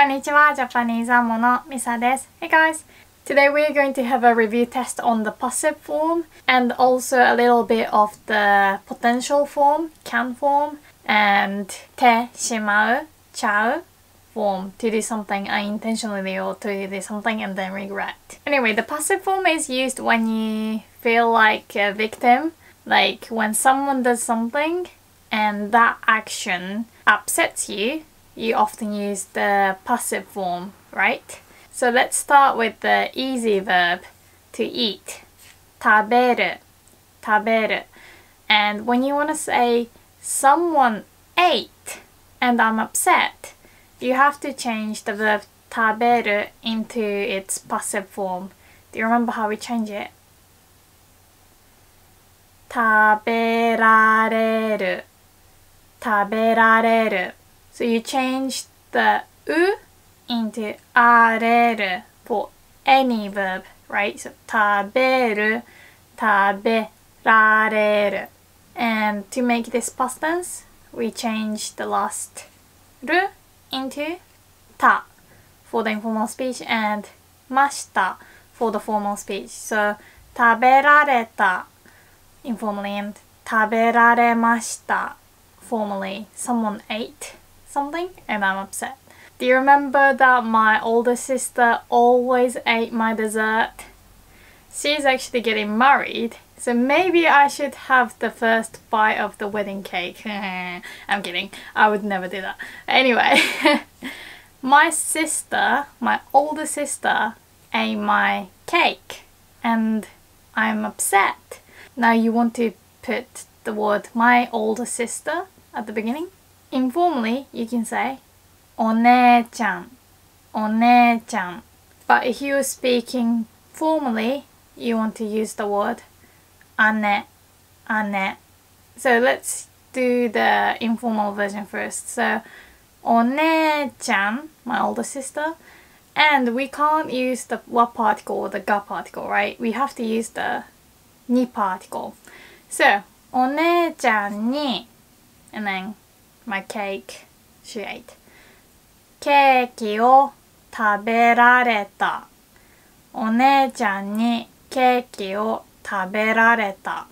んにちは、Japanese AmoのMisa です。Hey guys! Today we are going to have a review test on the passive form and also a little bit of the potential form, can form, and てしまう、ちゃう form, to do something unintentionally or to do something and then regret. Anyway, the passive form is used when you feel like a victim, like when someone does something and that action upsets you, you often use the passive form, right? So let's start with the easy verb, to eat. 食べる、食べる. And when you want to say someone ate and I'm upset, you have to change the verb 食べる into its passive form. Do you remember how we change it? 食べられる、食べられる. So you change the う into あれる for any verb, right? So 食べる、食べられる. And to make this past tense, we change the last る into た for the informal speech and ました for the formal speech. So 食べられた informally and 食べられました formally. Someone ate something and I'm upset. Do you remember that my older sister always ate my dessert? She's actually getting married, so maybe I should have the first bite of the wedding cake. I'm kidding, I would never do that. Anyway, my older sister, ate my cake and I'm upset. Now you want to put the word my older sister at the beginning. Informally, you can say お姉ちゃん、お姉ちゃん. But if you're speaking formally, you want to use the word 姉、姉. So let's do the informal version first. So お姉ちゃん, my older sister, and we can't use the wa particle or the ga particle, right? We have to use the ni particle. So お姉ちゃんに and then my cake, she ate. ケーキを食べられた。お姉ちゃんにケーキを食べられた。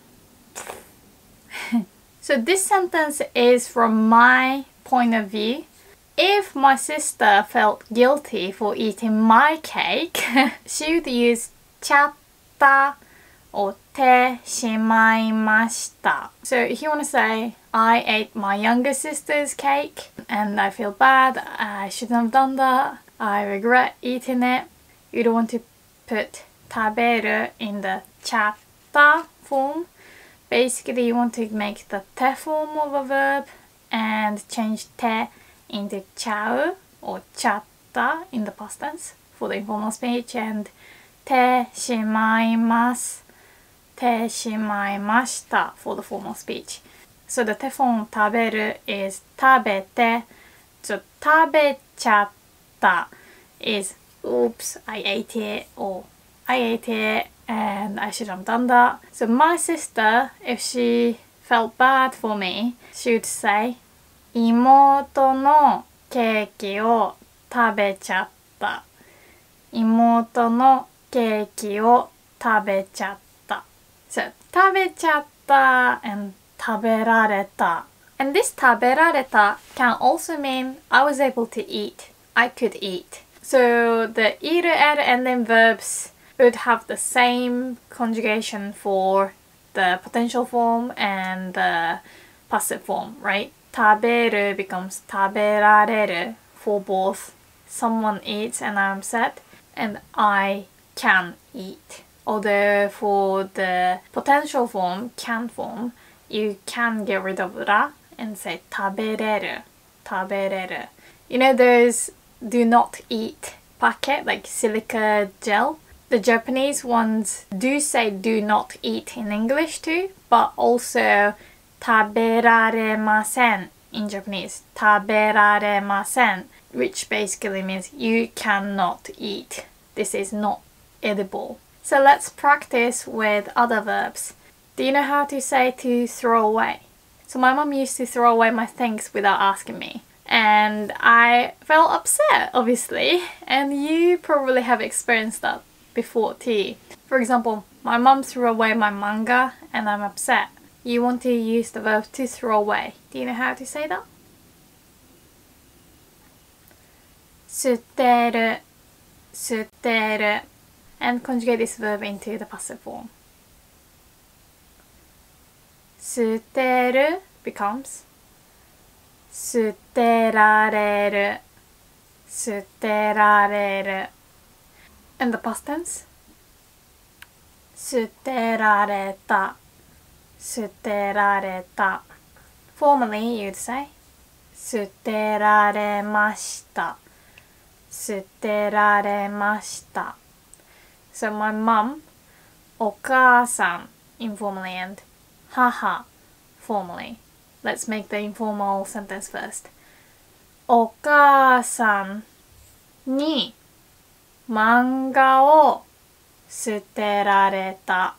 So this sentence is from my point of view. If my sister felt guilty for eating my cake, she would use ちゃったor てしまいました. So if you want to say, I ate my younger sister's cake and I feel bad, I shouldn't have done that, I regret eating it, you don't want to put 食べる in the ちゃった form. Basically, you want to make the て form of a verb and change て into ちゃう or ちゃった in the past tense for the informal speech and てしまいます。てしまいました for the formal speech. So the て form 食べる is 食べて. So 食べちゃった is oops, I ate it or I ate it and I should have done that. So my sister, if she felt bad for me, she would say 妹のケーキを食べちゃった。妹のケーキを食べちゃった。So 食べちゃった and 食べられた. And this 食べられた can also mean I was able to eat. I could eat. So the いる and ending verbs would have the same conjugation for the potential form and the passive form, right? 食べる becomes 食べられる for both someone eats and I'm upset and I can eat. Although for the potential form, can form, you can get rid of ら and say 食べれる、食べれる. You know those do not eat packet like silica gel? The Japanese ones do say do not eat in English too, but also 食べられません in Japanese. 食べられません which basically means you cannot eat. This is not edible. So let's practice with other verbs. Do you know how to say to throw away? So my mom used to throw away my things without asking me. And I felt upset, obviously, and you probably have experienced that before too. For example, my mom threw away my manga and I'm upset. You want to use the verb to throw away. Do you know how to say that? 捨てる、捨てる. And conjugate this verb into the passive form. 捨てる becomes 捨てられる、捨てられる. And the past tense? 捨てられた、捨てられた. Formally, you'd say 捨てられました、捨てられました. So my mom, お母さん informally and 母 formally. Let's make the informal sentence first. お母さんに漫画を捨てられた。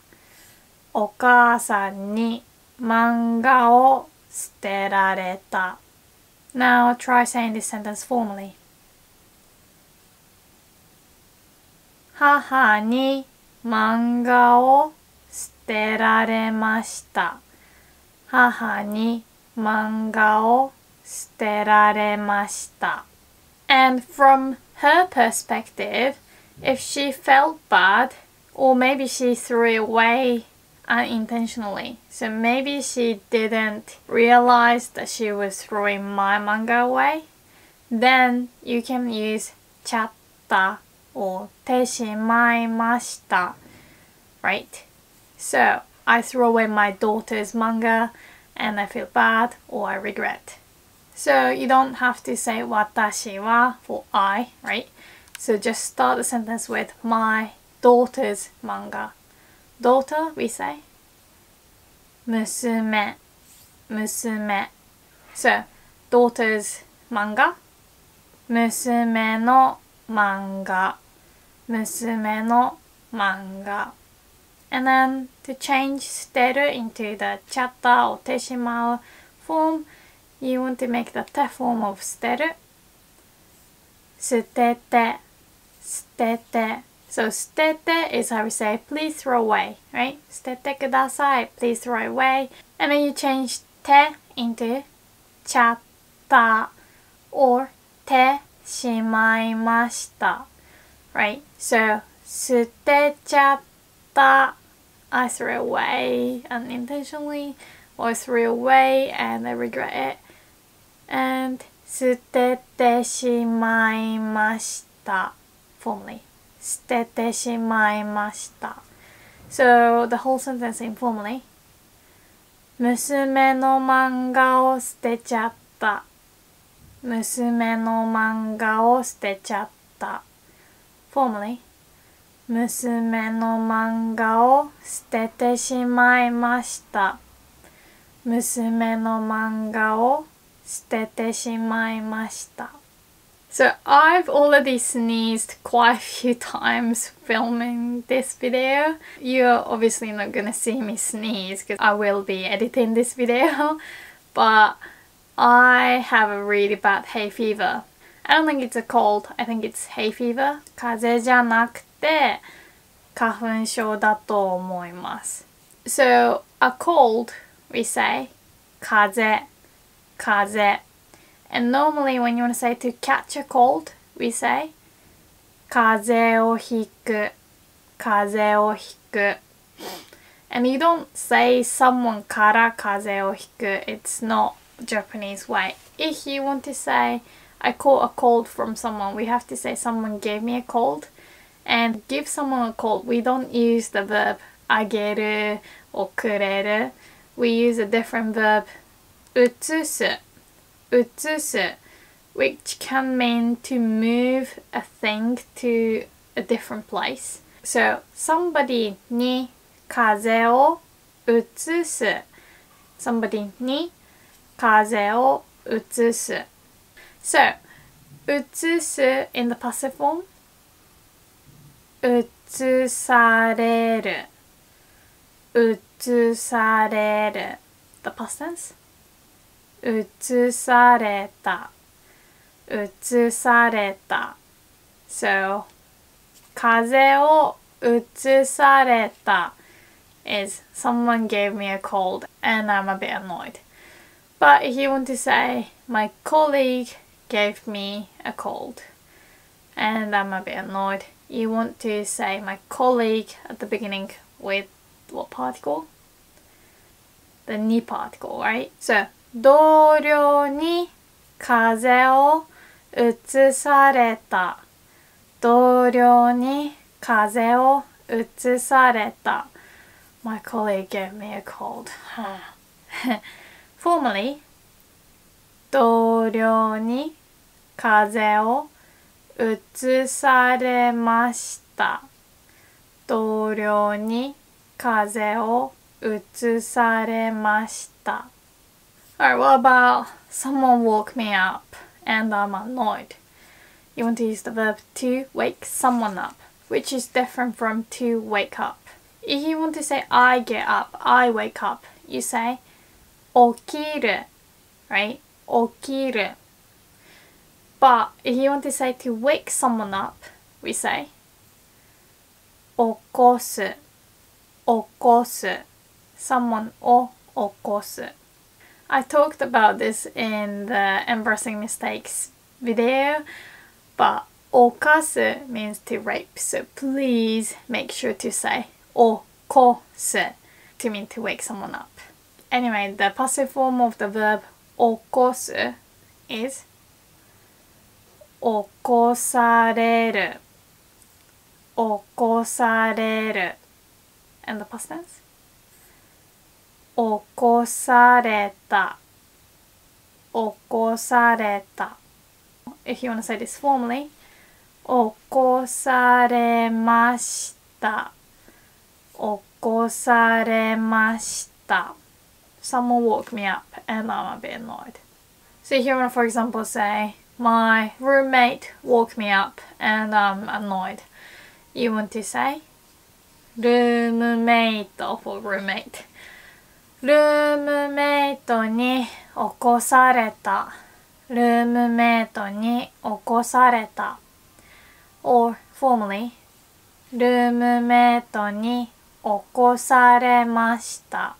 お母さんに漫画を捨てられた。Now try saying this sentence formally. 母に漫画を捨てられました。母に漫画を捨てられました。And from her perspective, if she felt bad, or maybe she threw it away unintentionally, so maybe she didn't realize that she was throwing my manga away, then you can use ちゃった or てしまいました, right? So I threw away my daughter's manga and I feel bad or I regret. So you don't have to say 私は for I, right? So just start the sentence with my daughter's manga. Daughter, we say 娘、娘. So daughter's manga, 娘の漫画、娘の漫画. And then to change 捨てる into the ちゃった or てしまう form, you want to make the て form of 捨てる。捨てて、捨てて. So 捨てて is how we say please throw away, right? 捨ててください, please throw it away. And then you change て into ちゃった or てしまいました, right? So 捨てちゃった。I threw it away unintentionally, or I threw it away and I regret it. And 捨ててしまいました formally. 捨ててしまいました. So the whole sentence informally. 娘の漫画を捨てちゃった。娘の漫画を捨てちゃった. Formally. 娘の漫画を捨ててしまいました。娘の漫画を捨ててしまいました。So I've already sneezed quite a few times filming this video. You're obviously not gonna see me sneeze because I will be editing this video, but I have a really bad hay fever. I don't think it's a cold, I think it's hay fever. 風邪じゃなくて花粉症だと思います。So a cold, we say 風邪、風邪. And normally when you want to say to catch a cold, we say 風邪をひく、風邪をひく. And you don't say someone から風邪をひく. It's not Japanese way. If you want to say I caught a cold from someone, we have to say someone gave me a cold. And give someone a cold, we don't use the verb あげる or くれる. We use a different verb 移す、移す, which can mean to move a thing to a different place. So somebody に風邪を移す. Somebody に風邪を移す. So 移す in the passive form. 移される、移される. The past tense. 移された、移された So 風邪を移された is someone gave me a cold and I'm a bit annoyed. But if you want to say my colleague gave me a cold and I'm a bit annoyed, you want to say my colleague at the beginning with what particle? The ni particle, right? So 同僚に風邪を移された同僚に風邪を移された My colleague gave me a cold. Formally 同僚に風邪を移されました同僚に風邪を移されました Alright, what about someone woke me up and I'm annoyed? You want to use the verb to wake someone up, which is different from to wake up. If you want to say I get up, I wake up, you say 起きる right? 起きる But if you want to say to wake someone up, we say 起こす起こす someone を起こす I talked about this in the embarrassing mistakes video, but 起こす means to rape, so please make sure to say 起こす to mean to wake someone up. Anyway, the passive form of the verb 起こす is 起こされる起こされる and the past tense 起こされた起こされた If you want to say this formally 起こされました起こされました Someone woke me up and I'm a bit annoyed. So if you want to, for example, say my roommate woke me up and I'm annoyed. You want to say ルームメイト for roommate. ルームメイトに起こされた。ルームメイトに起こされた。Or formally, ルームメイトに起こされました。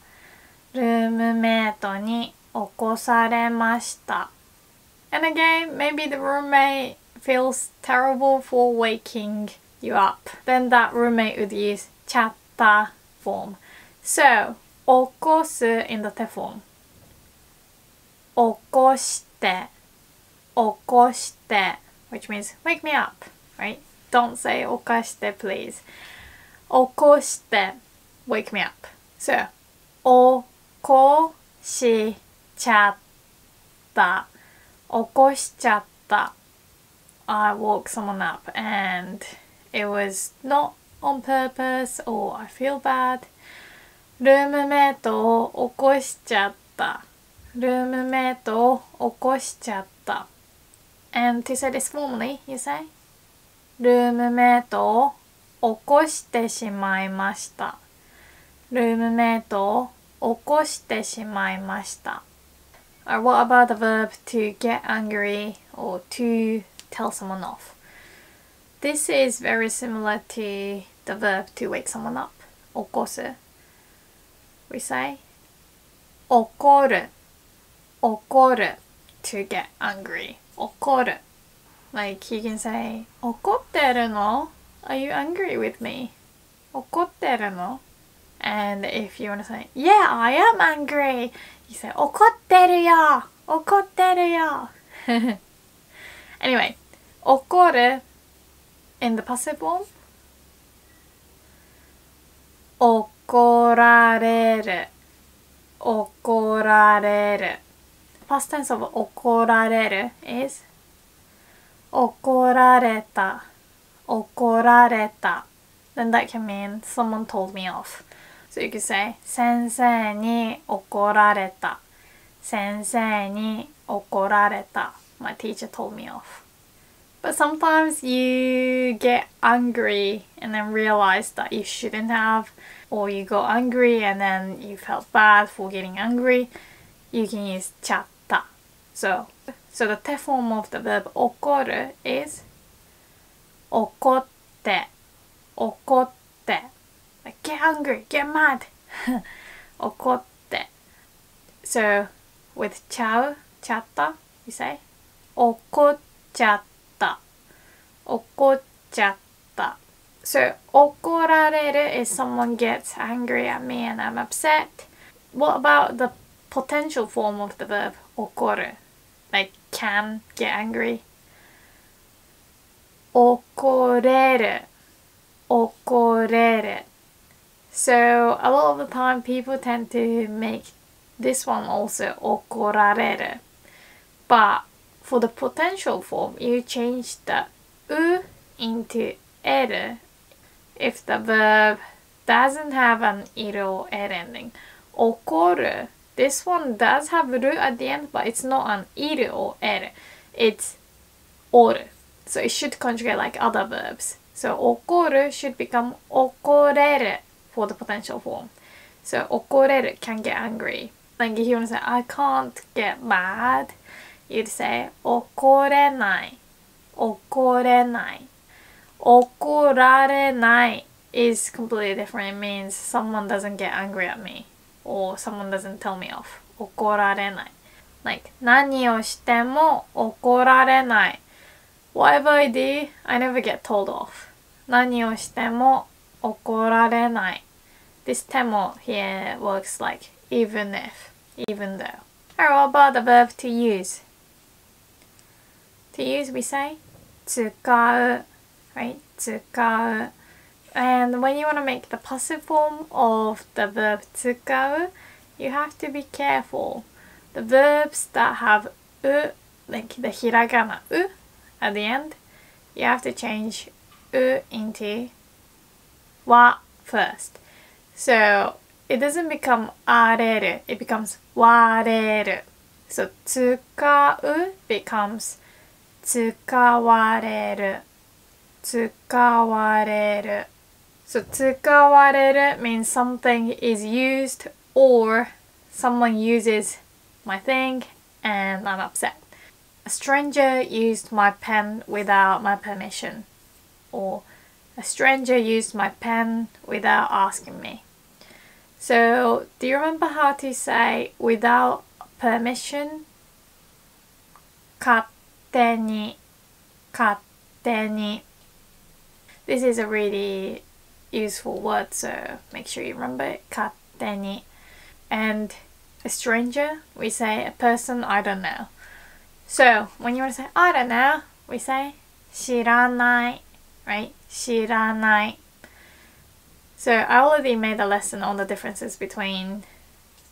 ルームメイトに起こされました。And again, maybe the roommate feels terrible for waking you up. Then that roommate would use ちゃった form. So, 起こす in the 手 form. 起こして、起こして which means wake me up, right? Don't say 起こして please. 起こして wake me up. So, 起こしちゃった。起こしちゃった。I woke someone up and it was not on purpose or I feel bad. ルームメイトを起こしちゃった。ルームメイトを起こしちゃった。And to say this formally, you say ルームメイトを起こしてしまいました。ルームメイトを起こしてしまいました。Or what about the verb to get angry or to tell someone off? This is very similar to the verb to wake someone up. 起こす We say 怒る怒る to get angry. 怒る Like you can say 怒ってるの? Are you angry with me? 怒ってるの? And if you want to say Yeah, I am angry, you say 怒ってるよ怒ってるよAnyway, 怒る in the passive form 怒られる怒られる Past tense of 怒られる is 怒られた怒られた Then that can mean someone told me off. So you could say 先生に怒られた先生に怒られた My teacher told me off. But sometimes you get angry and then realize that you shouldn't have, or you got angry and then you felt bad for getting angry. You can use ちゃった. So So the te form of the verb 怒る is 怒って、怒って。Like, get angry, get mad. 怒って。So with ちゃった、you say 怒っちゃった、怒っちゃった。So 怒られる is someone gets angry at me and I'm upset. What about the potential form of the verb 怒る? Like can get angry. 怒れる、怒れる。So a lot of the time people tend to make this one also 怒られる. But for the potential form, you change the う into える if the verb doesn't have an いる or える ending. 怒る, this one does have る at the end, but it's not an いる or える. It's おる. So it should conjugate like other verbs. So 怒る should become 怒れる for the potential form. So 怒れる can get angry. Like if you want to say I can't get mad, you'd say 怒れない、怒れない。怒られない is completely different. It means someone doesn't get angry at me or someone doesn't tell me off. 怒られない。Like 何をしても怒られない。Whatever I do, I never get told off. 何をしても怒られない。This ても here works like even if, even though. Alright, what about the verb to use? To use we say 使う, right? 使う. And when you want to make the passive form of the verb 使う, you have to be careful. The verbs that have う, like the hiragana う at the end, you have to change う into わ first. So it doesn't become あれる, it becomes われる. So 使う becomes 使われる、使われる. So 使われる means something is used or someone uses my thing and I'm upset. A stranger used my pen without my permission, or a stranger used my pen without asking me. So do you remember how to say without permission? 勝手に、勝手に. This is a really useful word, so make sure you remember it. 勝手に. And a stranger, we say a person I don't know. So when you want to say I don't know, we say 知らない, right? 知らない. So I already made a lesson on the differences between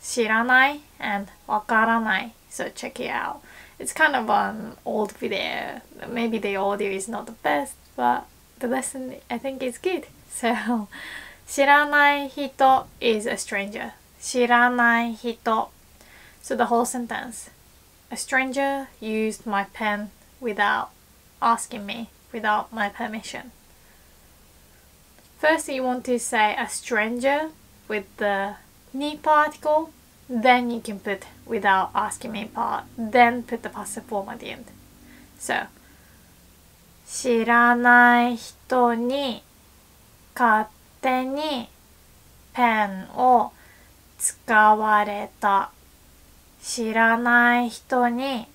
知らない and わからない. So check it out. It's kind of an old video. Maybe the audio is not the best, but the lesson I think is good. So 知らない人 is a stranger. 知らない人. So the whole sentence. A stranger used my pen without asking me, without my permission. First you want to say a stranger with the ni particle, then you can put without asking me part, then put the passive form at the end. So 知らない人に勝手にペンを使われた。知らない人に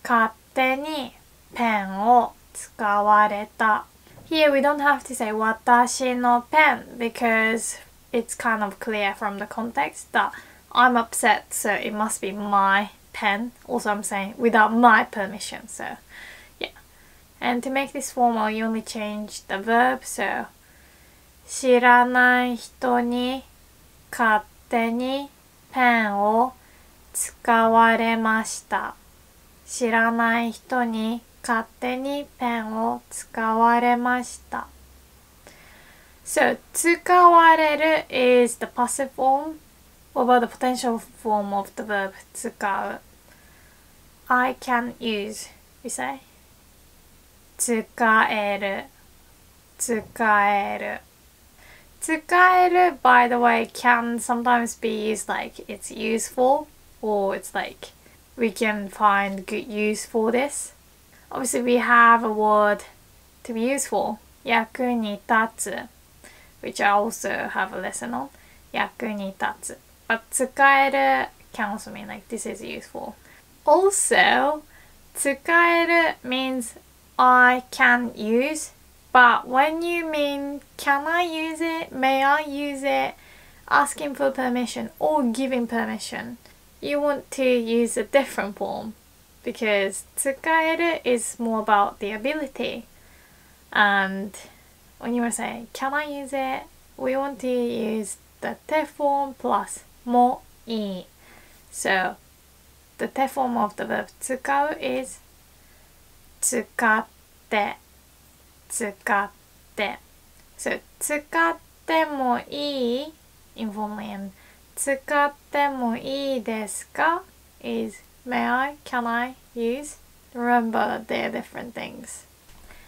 勝手にペンを使われた。Here we don't have to say 私のペン because it's kind of clear from the context that I'm upset, so it must be my pen. Also I'm saying without my permission, so yeah. And to make this formal you only change the verb, so 知らない人に勝手にペンを使われました。知らない人に勝手にペンを使われました。So 使われる is the passive form. What about the potential form of the verb 使う? I can use, we say. 使える、使える。使える, by the way, can sometimes be used like it's useful or it's like we can find good use for this. Obviously we have a word to be useful, 役に立つ, which I also have a lesson on. 役に立つ. But 使える can also mean like this is useful. Also, 使える means I can use, but when you mean can I use it, may I use it, asking for permission or giving permission, you want to use a different form because 使える is more about the ability. And when you want to say can I use it, we want to use the te form plus もいい. So the te form of the verb 使う is 使って使って. So 使ってもいい informally and 使ってもいいですか is may I, can I use. Remember they're different things.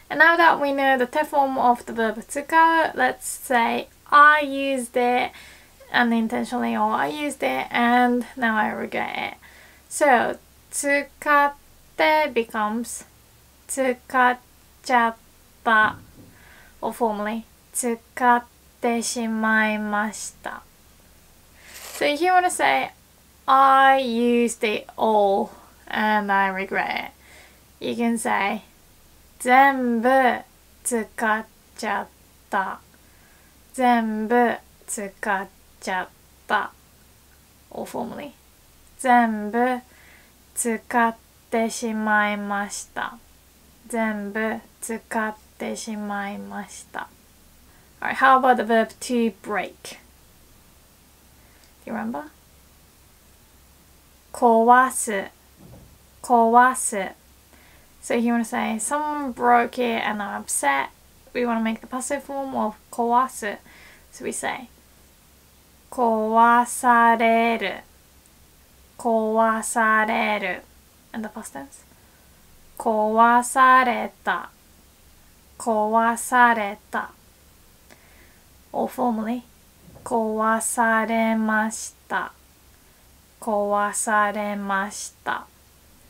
And now that we know the te form of the verb 使う, let's say I used it unintentionally or I used it and now I regret it. So 使って becomes 使っちゃった or formally 使ってしまいました. So if you want to say I used it all and I regret it, you can say 全部使っちゃった。全部使っちゃった。or formally 全部使ってしまいました。全部使ってしまいました。Alright, how about the verb to break? Do you remember? 壊す。壊す。So if you want to say someone broke it and I'm upset, we want to make the passive form of 壊す. So we say 壊される壊される and the past tense 壊された壊された or formally 壊されました壊されました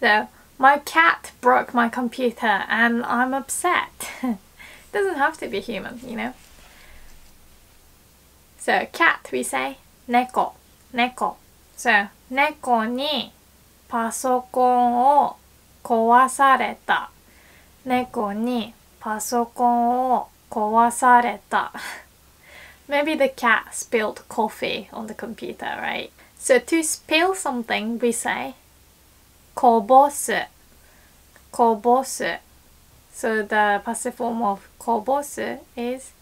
So my cat broke my computer and I'm upset. Doesn't have to be human, you know. So cat we say 猫猫 So 猫にパソコンを壊された猫にパソコンを壊された Maybe the cat spilled coffee on the computer, right? So to spill something we say こぼすこぼす So the passive form of こぼす is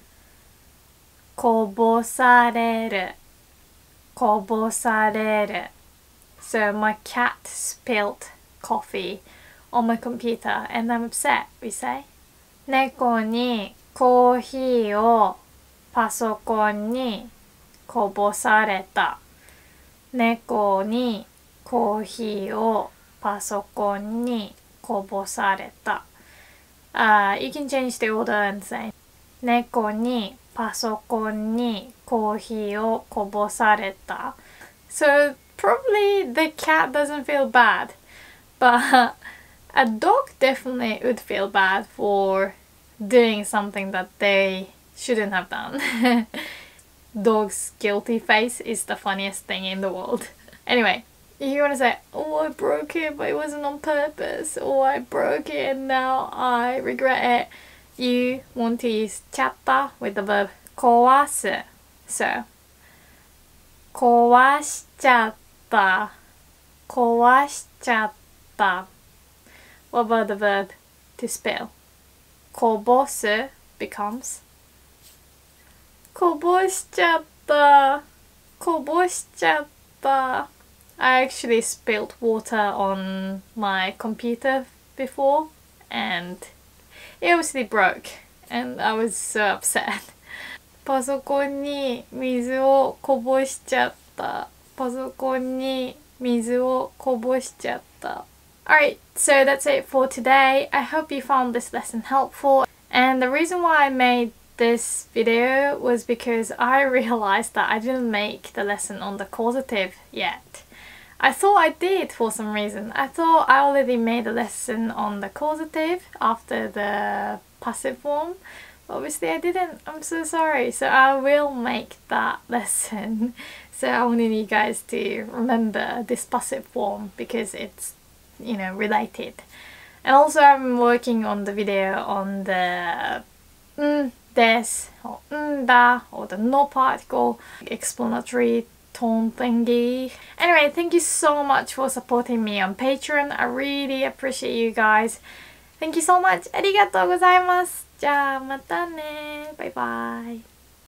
こぼされるこぼされる So my cat spilled coffee on my computer and I'm upset, we say 猫にコーヒーをパソコンにこぼされた猫にコーヒーをパソコンにこぼされた You can change the order and say 猫にパソコンにコーヒーをこぼされた So probably the cat doesn't feel bad but a dog definitely would feel bad for doing something that they shouldn't have done. Dog's guilty face is the funniest thing in the world. Anyway, if you want to say, oh I broke it but it wasn't on purpose, or I broke it and now I regret it, you want to use ちゃった with the verb 壊す So 壊しちゃった壊しちゃった What about the verb to spill? こぼす becomes こぼしちゃったこぼしちゃった I actually spilled water on my computer before and it obviously broke and I was so upset パソコンに水をこぼしちゃったパソコンに水をこぼしちゃった Alright, so that's it for today. I hope you found this lesson helpful. And the reason why I made this video was because I realized that I didn't make the lesson on the causative yet. I thought I did for some reason. I thought I already made a lesson on the causative after the passive form. Obviously I didn't. I'm so sorry. So I will make that lesson. So I wanted you guys to remember this passive form because it's, you know, related. And also I'm working on the video on the des or da or the no particle explanatory tone thingy. Anyway, thank you so much for supporting me on Patreon. I really appreciate you guys. Thank you so much. ありがとうございます。じゃあまたね。バイバイ。